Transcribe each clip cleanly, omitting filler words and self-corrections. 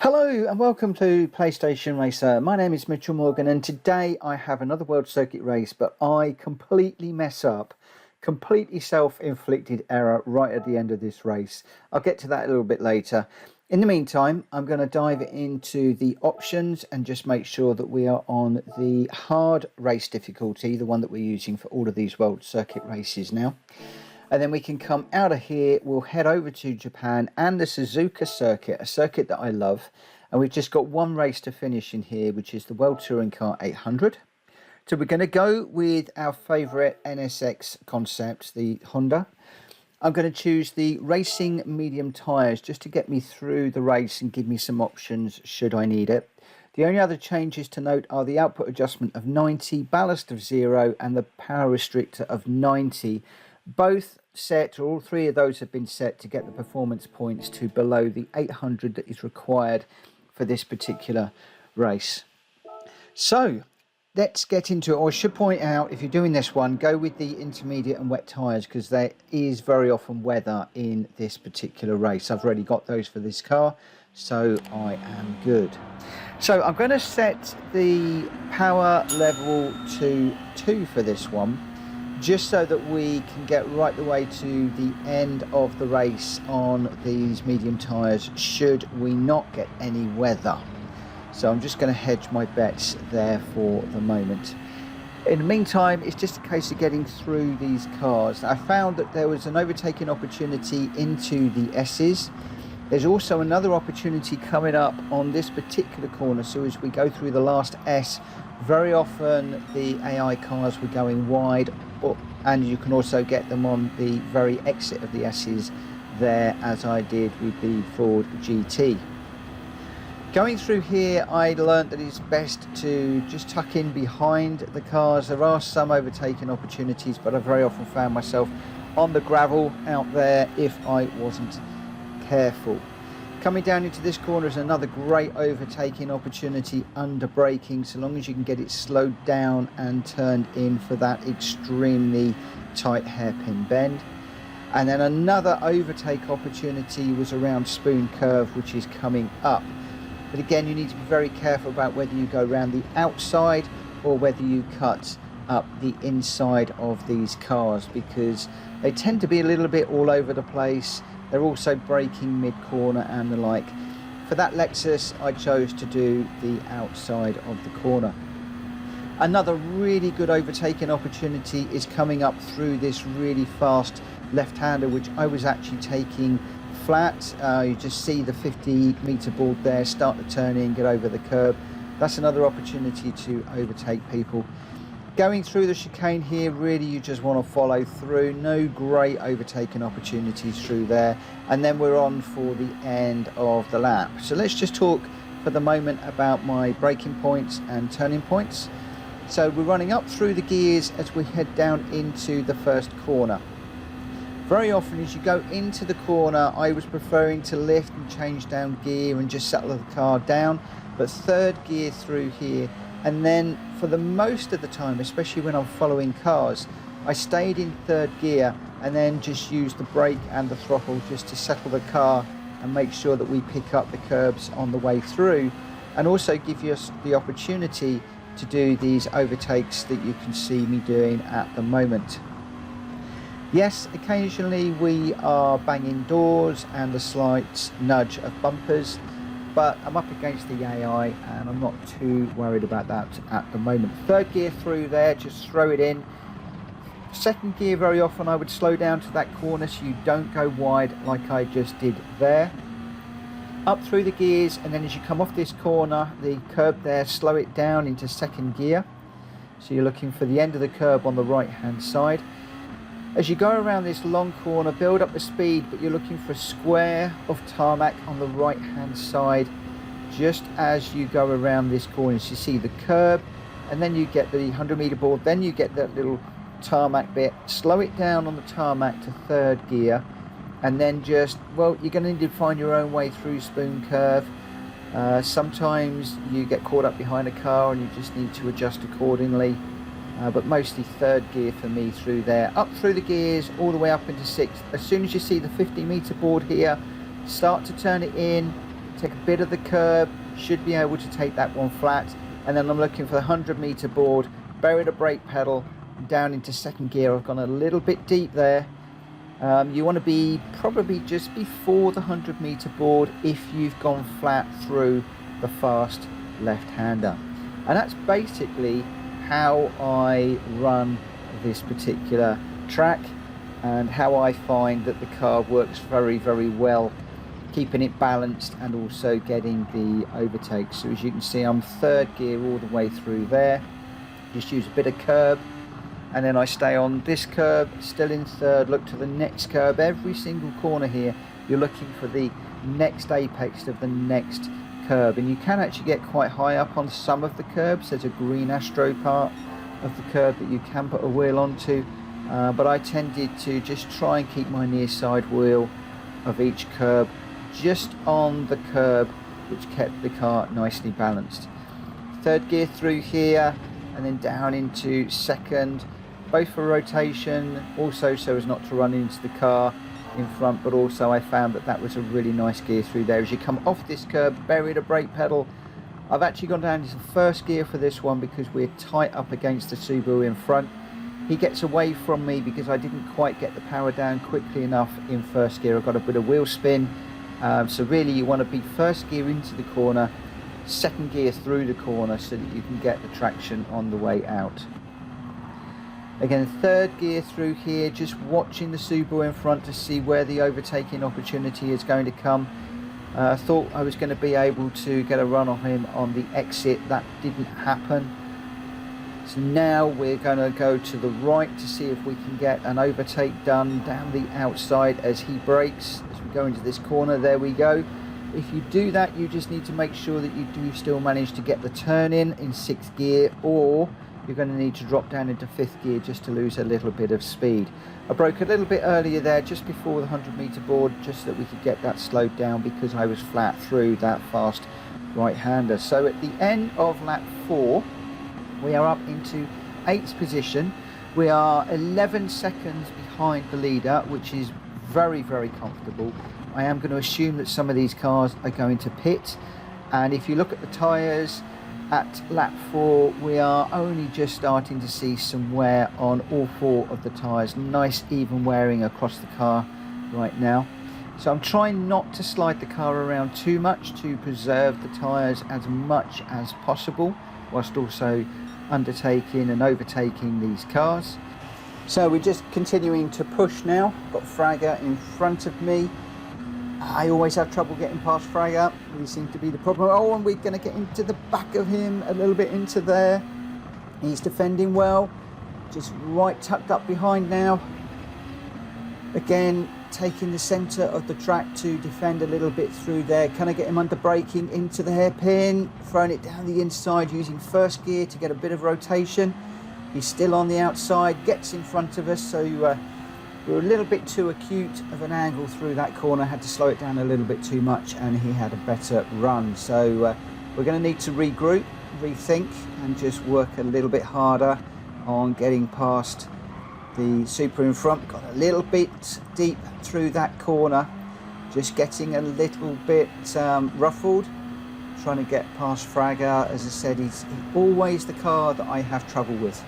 Hello and welcome to PlayStation Racer. My name is Mitchell Morgan and today I have another World Circuit race, but I completely mess up. Completely self-inflicted error right at the end of this race. I'll get to that a little bit later. In the meantime, I'm going to dive into the options and just make sure that we are on the hard race difficulty, the one that we're using for all of these World Circuit races now. And then we can come out of here, we'll head over to Japan and the Suzuka Circuit, a circuit that I love. And we've just got one race to finish in here, which is the World Touring Car 800. So we're going to go with our favourite NSX Concept, the Honda. I'm going to choose the racing medium tyres just to get me through the race and give me some options should I need it. The only other changes to note are the output adjustment of 90, ballast of 0 and the power restrictor of 90. Both set, or all three of those have been set to get the performance points to below the 800 that is required for this particular race. So let's get into it. Or I should point out, if you're doing this one, go with the intermediate and wet tyres because there is very often weather in this particular race. I've already got those for this car, so I am good. So I'm going to set the power level to 2 for this one, just so that we can get right the way to the end of the race on these medium tyres should we not get any weather. So I'm just going to hedge my bets there for the moment. In the meantime, it's just a case of getting through these cars. I found that there was an overtaking opportunity into the S's. There's also another opportunity coming up on this particular corner, so as we go through the last S, very often the AI cars were going wide, and you can also get them on the very exit of the S's there, as I did with the Ford GT. Going through here, I learned that it's best to just tuck in behind the cars. There are some overtaking opportunities, but I very often found myself on the gravel out there if I wasn't careful. Coming down into this corner is another great overtaking opportunity under braking, so long as you can get it slowed down and turned in for that extremely tight hairpin bend. And then another overtake opportunity was around Spoon Curve, which is coming up. But again, you need to be very careful about whether you go around the outside or whether you cut up the inside of these cars, because they tend to be a little bit all over the place. They're also braking mid-corner and the like. For that Lexus, I chose to do the outside of the corner. Another really good overtaking opportunity is coming up through this really fast left-hander, which I was actually taking flat. You just see the 50-meter board there, start the turn in, get over the curb. That's another opportunity to overtake people. Going through the chicane here, really you just want to follow through. No great overtaking opportunities through there. And then we're on for the end of the lap. So let's just talk for the moment about my braking points and turning points. So we're running up through the gears as we head down into the first corner. Very often as you go into the corner, I was preferring to lift and change down gear and just settle the car down. But third gear through here, and then for the most of the time, especially when I'm following cars, I stayed in third gear and then just used the brake and the throttle just to settle the car and make sure that we pick up the curbs on the way through, and also give us the opportunity to do these overtakes that you can see me doing at the moment. Yes, occasionally we are banging doors and a slight nudge of bumpers, but I'm up against the AI and I'm not too worried about that at the moment. Third gear through there, just throw it in. Second gear, very often I would slow down to that corner so you don't go wide like I just did there. Up through the gears, and then as you come off this corner, the curb there, slow it down into second gear. So you're looking for the end of the curb on the right hand side. As you go around this long corner, build up the speed, but you're looking for a square of tarmac on the right hand side just as you go around this corner. So you see the curb, and then you get the 100-meter board, then you get that little tarmac bit. Slow it down on the tarmac to third gear, and then just, well, you're going to need to find your own way through Spoon Curve. Sometimes you get caught up behind a car and you just need to adjust accordingly. But mostly third gear for me through there. Up through the gears, all the way up into sixth. As soon as you see the 50-meter board here, start to turn it in, take a bit of the curb, should be able to take that one flat, and then I'm looking for the 100-meter board, bury the brake pedal, down into second gear. I've gone a little bit deep there. You want to be probably just before the 100-meter board if you've gone flat through the fast left-hander. And that's basically how I run this particular track, and how I find that the car works very, very well, keeping it balanced and also getting the overtake. So as you can see, I'm third gear all the way through there. Just use a bit of curb, and then I stay on this curb, still in third, look to the next curb. Every single corner here, you're looking for the next apex of the next curb, and you can actually get quite high up on some of the curbs. There's a green Astro part of the curb that you can put a wheel onto, but I tended to just try and keep my near side wheel of each curb just on the curb, which kept the car nicely balanced. Third gear through here, and then down into second, both for rotation, also so as not to run into the car in front, but also I found that that was a really nice gear through there. As you come off this curb, bury the brake pedal. I've actually gone down into first gear for this one because we're tight up against the Subaru in front. He gets away from me because I didn't quite get the power down quickly enough in first gear. I've got a bit of wheel spin. So really you want to be first gear into the corner, second gear through the corner, so that you can get the traction on the way out. Again, third gear through here, just watching the Subaru in front to see where the overtaking opportunity is going to come. I thought I was going to be able to get a run on him on the exit. That didn't happen. So now we're going to go to the right to see if we can get an overtake done down the outside as he brakes. As we go into this corner, there we go. If you do that, you just need to make sure that you do still manage to get the turn in sixth gear, or you're going to need to drop down into fifth gear just to lose a little bit of speed. I broke a little bit earlier there, just before the 100-meter board, just so that we could get that slowed down because I was flat through that fast right-hander. So at the end of lap 4, we are up into 8th position. We are 11 seconds behind the leader, which is very, very comfortable. I am going to assume that some of these cars are going to pit, and if you look at the tyres at lap 4, we are only just starting to see some wear on all 4 of the tyres. Nice even wearing across the car right now. So I'm trying not to slide the car around too much to preserve the tyres as much as possible, whilst also undertaking and overtaking these cars. So we're just continuing to push now. Got Fragger in front of me. I always have trouble getting past Fragger. Really seems to be the problem. Oh, and we're going to get into the back of him, a little bit into there. He's defending well. Just right tucked up behind now. Again, taking the centre of the track to defend a little bit through there. Can I get him under braking into the hairpin? Throwing it down the inside using first gear to get a bit of rotation. He's still on the outside, gets in front of us, so we're a little bit too acute of an angle through that corner. Had to slow it down a little bit too much, and he had a better run. So we're going to need to regroup, rethink, and just work a little bit harder on getting past the Super in front. Got a little bit deep through that corner, just getting a little bit ruffled, trying to get past Fragger. As I said, he's always the car that I have trouble with.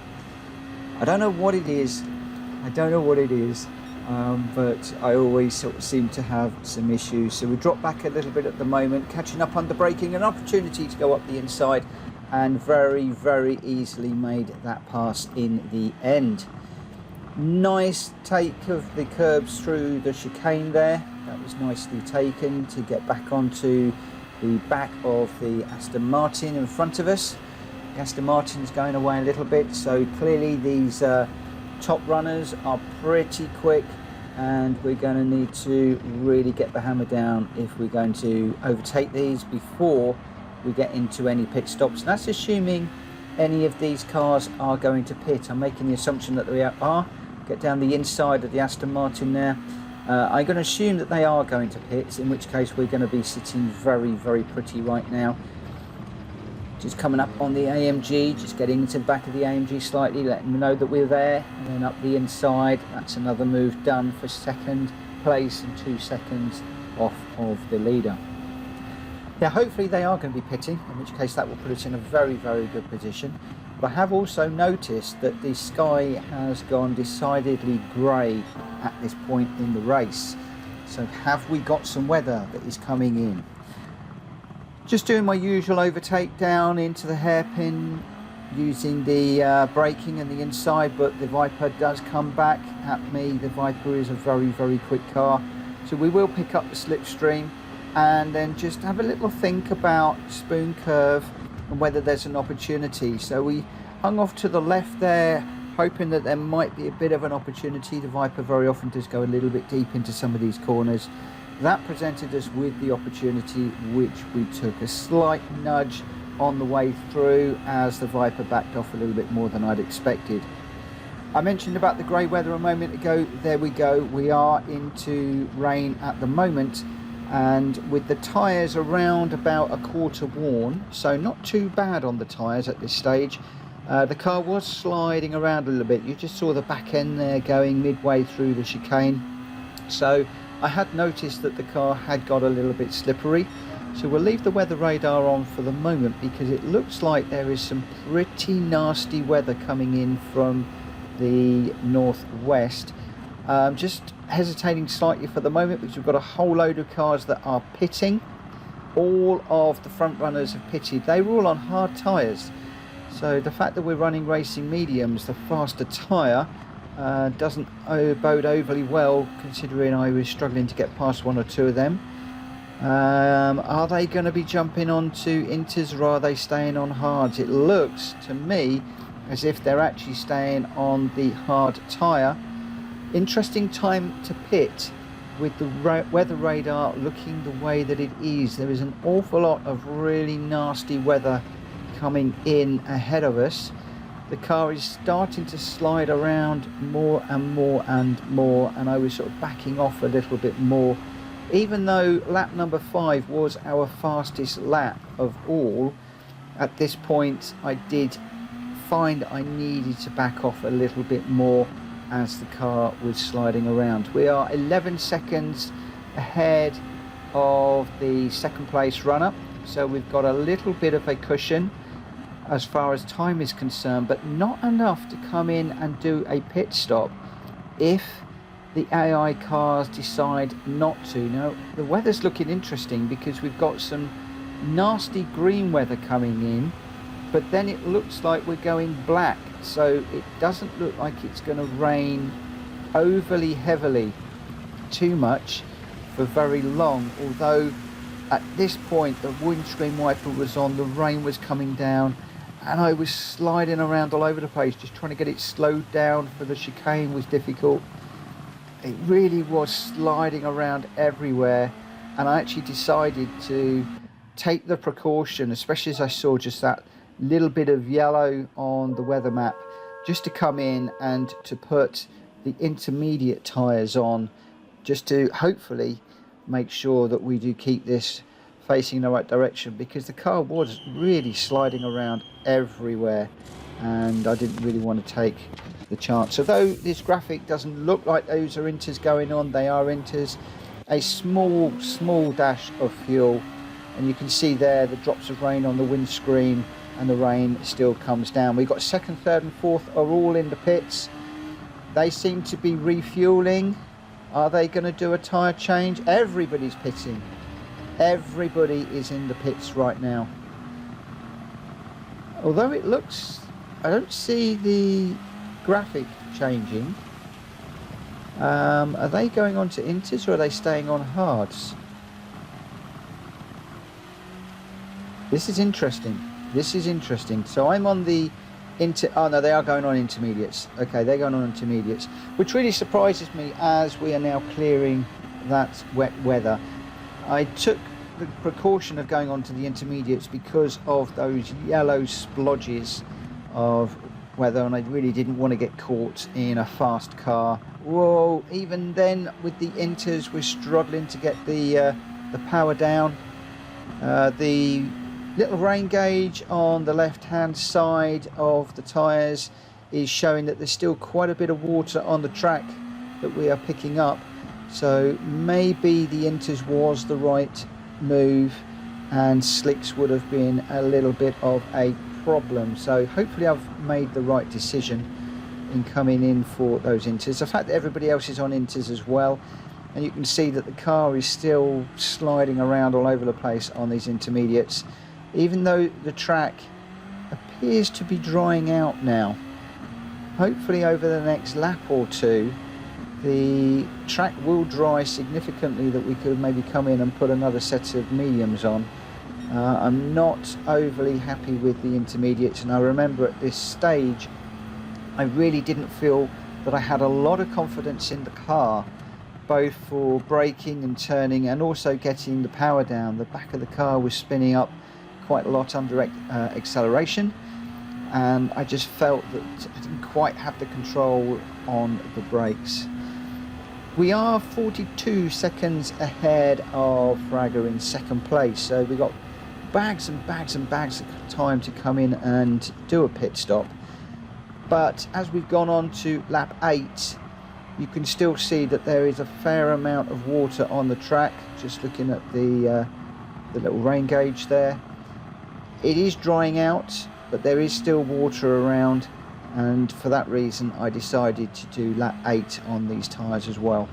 I don't know what it is. But I always sort of seem to have some issues. So we drop back a little bit at the moment, catching up under braking, an opportunity to go up the inside, and very, very easily made that pass in the end. Nice take of the curbs through the chicane there. That was nicely taken to get back onto the back of the Aston Martin in front of us. The Aston Martin's going away a little bit, so clearly these top runners are pretty quick, and we're going to need to really get the hammer down if we're going to overtake these before we get into any pit stops. And that's assuming any of these cars are going to pit. I'm making the assumption that they are. Get down the inside of the Aston Martin there. I'm going to assume that they are going to pit, in which case we're going to be sitting very, very pretty right now. Just coming up on the AMG, just getting into the back of the AMG slightly, letting them know that we're there, and then up the inside. That's another move done for second place and 2 seconds off of the leader. Yeah, hopefully they are going to be pitting, in which case that will put us in a very, very good position. But I have also noticed that the sky has gone decidedly grey at this point in the race. So have we got some weather that is coming in? Just doing my usual overtake down into the hairpin, using the braking and the inside, but the Viper does come back at me. The Viper is a very, very quick car. So we will pick up the slipstream and then just have a little think about spoon curve and whether there's an opportunity. So we hung off to the left there, hoping that there might be a bit of an opportunity. The Viper very often does go a little bit deep into some of these corners. That presented us with the opportunity, which we took a slight nudge on the way through as the Viper backed off a little bit more than I'd expected. I mentioned about the grey weather a moment ago. There we go. We are into rain at the moment, and with the tyres around about a quarter worn, so not too bad on the tyres at this stage. The car was sliding around a little bit. You just saw the back end there going midway through the chicane. So I had noticed that the car had got a little bit slippery. So we'll leave the weather radar on for the moment, because it looks like there is some pretty nasty weather coming in from the northwest. Just hesitating slightly for the moment because we've got a whole load of cars that are pitting. All of the front runners have pitted. They were all on hard tyres. So the fact that we're running racing mediums, the faster tyre, doesn't bode overly well, considering I was struggling to get past one or two of them. Are they going to be jumping onto inters, or are they staying on hards? It looks to me as if they're actually staying on the hard tyre. Interesting time to pit with the weather radar looking the way that it is. There is an awful lot of really nasty weather coming in ahead of us. The car is starting to slide around more and more and more, and I was sort of backing off a little bit more, even though lap number 5 was our fastest lap of all. At this point I did find I needed to back off a little bit more as the car was sliding around. We are 11 seconds ahead of the second place runner, so we've got a little bit of a cushion as far as time is concerned, but not enough to come in and do a pit stop if the AI cars decide not to. Now the weather's looking interesting because we've got some nasty green weather coming in, but then it looks like we're going black, so it doesn't look like it's going to rain overly heavily too much for very long. Although at this point the windscreen wiper was on, the rain was coming down, and I was sliding around all over the place. Just trying to get it slowed down for the chicane was difficult. It really was sliding around everywhere, and I actually decided to take the precaution, especially as I saw just that little bit of yellow on the weather map, just to come in and to put the intermediate tyres on, just to hopefully make sure that we do keep this facing the right direction, because the car was really sliding around everywhere and I didn't really want to take the chance. Although this graphic doesn't look like those are inters going on, they are inters. A small dash of fuel, and you can see there the drops of rain on the windscreen, and the rain still comes down. We've got second, third and fourth are all in the pits. They seem to be refueling. Are they going to do a tyre change? Everybody's pitting. Everybody is in the pits right now. Although it looks, I don't see the graphic changing. Are they going on to inters, or are they staying on hards? This is interesting. This is interesting. So I'm on the oh no, they are going on intermediates. Okay, they're going on intermediates, which really surprises me as we are now clearing that wet weather. I took the precaution of going on to the intermediates because of those yellow splodges of weather, and I really didn't want to get caught in a fast car. Whoa, even then with the inters we're struggling to get the power down. The little rain gauge on the left hand side of the tyres is showing that there's still quite a bit of water on the track that we are picking up, so maybe the inters was the right move. and slicks would have been a little bit of a problem. So hopefully I've made the right decision in coming in for those inters. The fact that everybody else is on inters as well, and you can see that the car is still sliding around all over the place on these intermediates, even though the track appears to be drying out now. Hopefully over the next lap or two the track will dry significantly, that we could maybe come in and put another set of mediums on. I'm not overly happy with the intermediates, and I remember at this stage I really didn't feel that I had a lot of confidence in the car, both for braking and turning and also getting the power down. The back of the car was spinning up quite a lot under acceleration, and I just felt that I didn't quite have the control on the brakes. We are 42 seconds ahead of Fraga in second place, so we got bags and bags and bags of time to come in and do a pit stop. But as we've gone on to lap 8, you can still see that there is a fair amount of water on the track. Just looking at the little rain gauge there, it is drying out, but there is still water around, and for that reason I decided to do lap 8 on these tyres as well.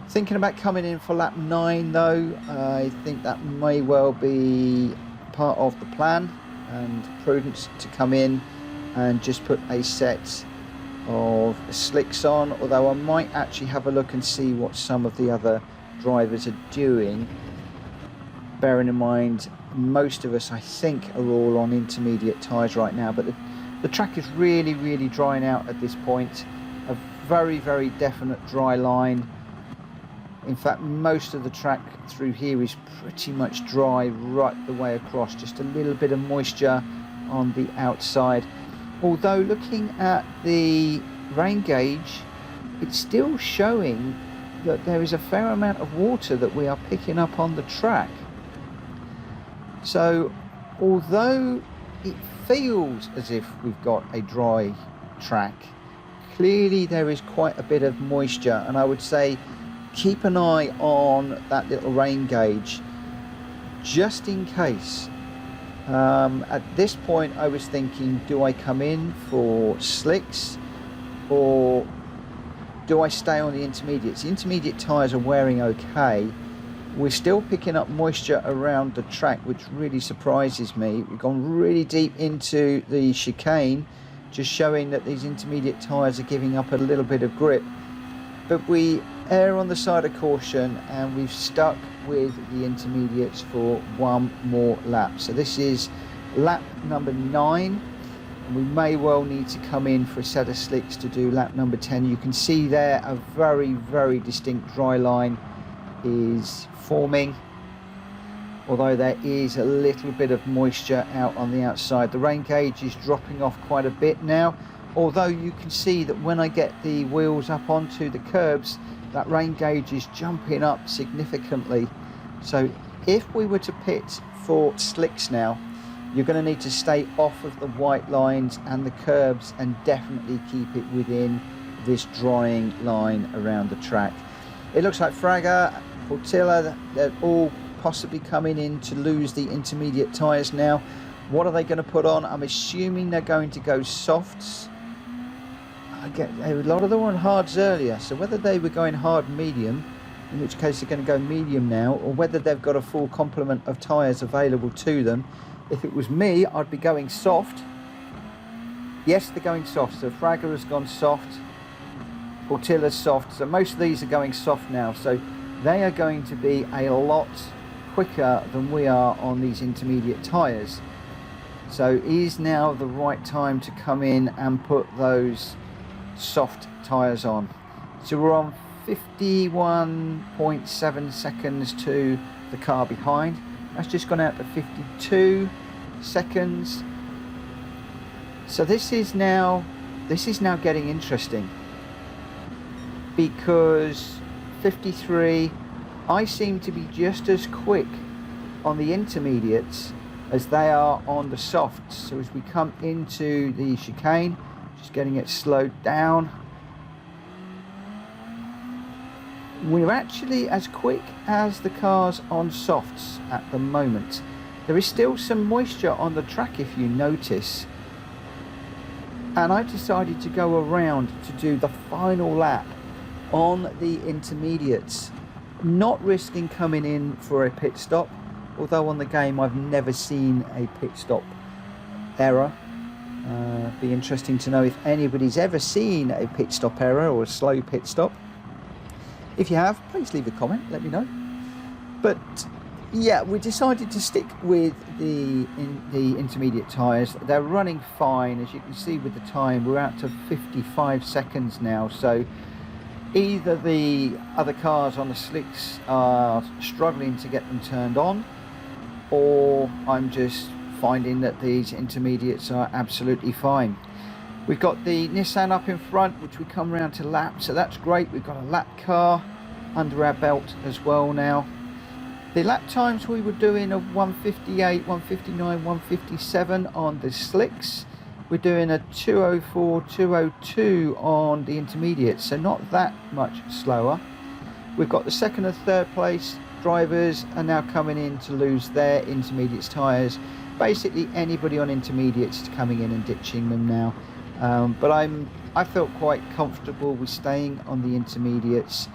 Thinking about coming in for lap 9 though. I think that may well be part of the plan and prudence to come in and just put a set of slicks on, although I might actually have a look and see what some of the other drivers are doing, bearing in mind most of us I think are all on intermediate tyres right now. But the track is really drying out at this point. A very definite dry line. In fact, most of the track through here is pretty much dry right the way across, just a little bit of moisture on the outside. Although looking at the rain gauge, it's still showing that there is a fair amount of water that we are picking up on the track. So although it feels as if we've got a dry track, clearly there is quite a bit of moisture, and I would say keep an eye on that little rain gauge just in case. At this point I was thinking, do I come in for slicks or do I stay on the intermediates? The intermediate tyres are wearing okay. We're still picking up moisture around the track, which really surprises me. We've gone really deep into the chicane, just showing that these intermediate tyres are giving up a little bit of grip. But we err on the side of caution, and we've stuck with the intermediates for one more lap. So this is lap number 9, and we may well need to come in for a set of slicks to do lap number 10. You can see there a very distinct dry line is forming, although there is a little bit of moisture out on the outside. The rain gauge is dropping off quite a bit now, although you can see that when I get the wheels up onto the curbs, that rain gauge is jumping up significantly. So if we were to pit for slicks now, you're going to need to stay off of the white lines and the curbs and definitely keep it within this drying line around the track. It looks like Fraga, Portilla, they're all possibly coming in to lose the intermediate tyres now. What are they going to put on? I'm assuming they're going to go softs. A lot of them were on hards earlier, so whether they were going hard medium, in which case they're going to go medium now, or whether they've got a full complement of tyres available to them. If it was me, I'd be going soft. Yes, they're going soft. So Fraga has gone soft, Portilla's soft, so most of these are going soft now, so they are going to be a lot quicker than we are on these intermediate tyres. So is now the right time to come in and put those soft tyres on. So we're on 51.7 seconds to the car behind. That's just gone out to 52 seconds. So this is now getting interesting, because 53, I seem to be just as quick on the intermediates as they are on the softs. So as we come into the chicane, just getting it slowed down, We're actually as quick as the cars on softs at the moment. There is still some moisture on the track if you notice, and I decided to go around to do the final lap on the intermediates, not risking coming in for a pit stop, although on the game I've never seen a pit stop error. Be interesting to know if anybody's ever seen a pit stop error or a slow pit stop. If you have, please leave a comment, let me know. But yeah, we decided to stick with the intermediate tyres. They're running fine, as you can see with the time. We're out to 55 seconds now, so either the other cars on the slicks are struggling to get them turned on, or I'm just finding that these intermediates are absolutely fine. We've got the Nissan up in front, which we come around to lap, so that's great. We've got a lap car under our belt as well now. The lap times we were doing a 158, 159, 157 on the slicks. We're doing a 204, 202 on the intermediates, so not that much slower. We've got the second and third place drivers are now coming in to lose their intermediates tyres. Basically anybody on intermediates is coming in and ditching them now. But I felt quite comfortable with staying on the intermediates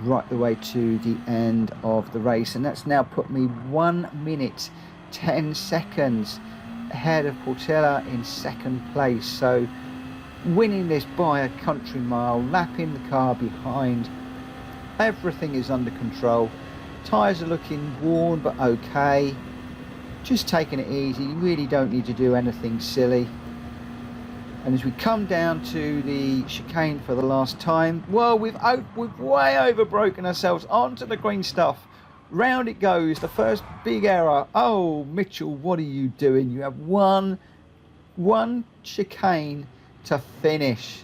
right the way to the end of the race, and that's now put me 1 minute 10 seconds ahead of Portilla in second place. So winning this by a country mile, lapping the car behind. Everything is under control. Tyres are looking worn but okay. Just taking it easy. You really don't need to do anything silly. And as we come down to the chicane for the last time, well, we've way over broken ourselves onto the green stuff. Round it goes, the first big error. Oh, Mitchell, what are you doing? You have one chicane to finish.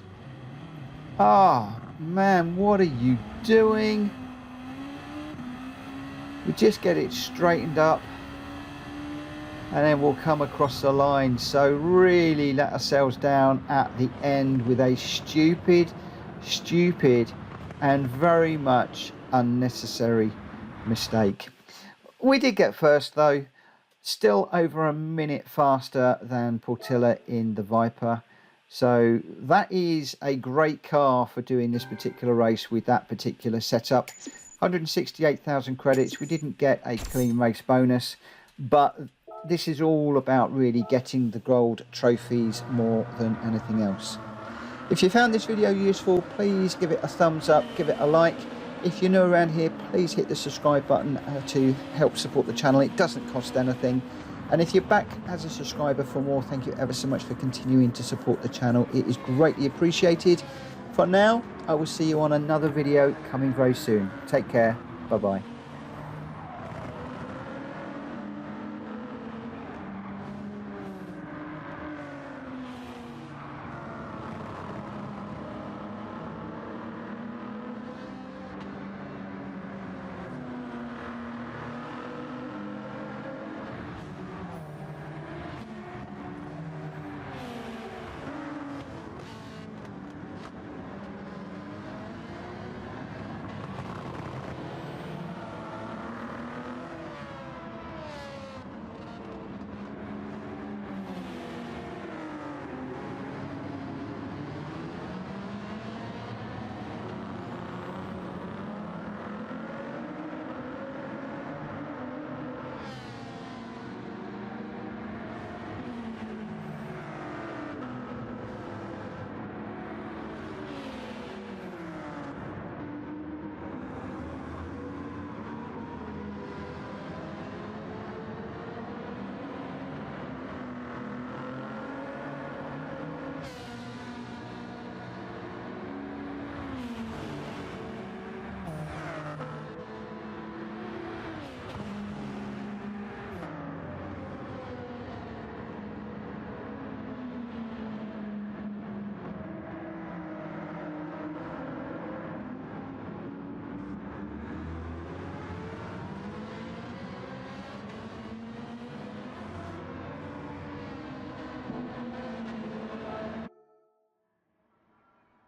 Ah, man, what are you doing? We just get it straightened up, and then we'll come across the line. So really let ourselves down at the end with a stupid and very much unnecessary mistake. We did get first though, still over a minute faster than Portilla in the Viper. So that is a great car for doing this particular race with that particular setup. 168,000 credits. We didn't get a clean race bonus, but this is all about really getting the gold trophies more than anything else. If you found this video useful, please give it a thumbs up, give it a like. If you're new around here, please hit the subscribe button to help support the channel. It doesn't cost anything. And if you're back as a subscriber for more, thank you ever so much for continuing to support the channel. It is greatly appreciated. For now, I will see you on another video coming very soon. Take care. Bye-bye.